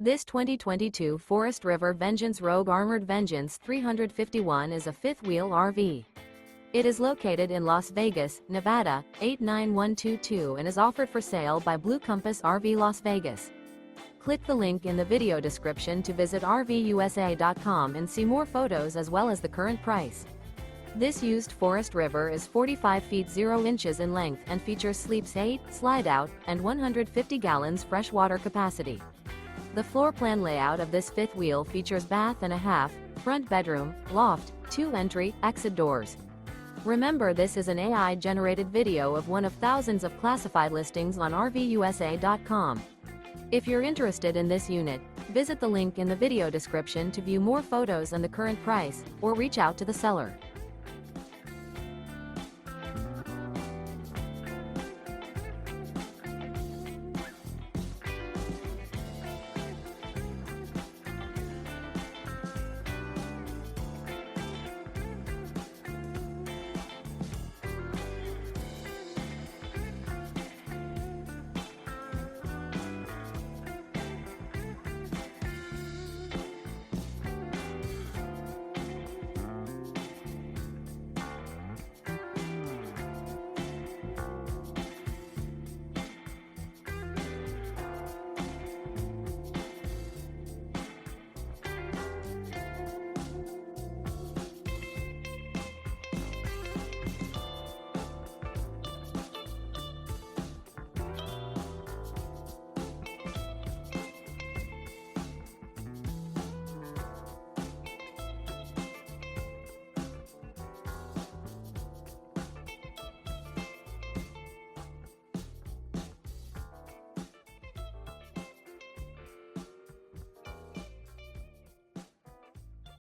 This 2022 Forest River Vengeance Rogue Armored Vengeance 351 is a fifth-wheel RV. It is located in Las Vegas, Nevada, 89122 and is offered for sale by Blue Compass RV Las Vegas. Click the link in the video description to visit RVUSA.com and see more photos as well as the current price. This used Forest River is 45 feet 0 inches in length and features sleeps 8, slide-out, and 150 gallons freshwater capacity. The floor plan layout of this fifth wheel features bath and a half, front bedroom, loft, 2 entry, exit doors. Remember, this is an AI-generated video of one of thousands of classified listings on RVUSA.com. If you're interested in this unit, visit the link in the video description to view more photos and the current price, or reach out to the seller.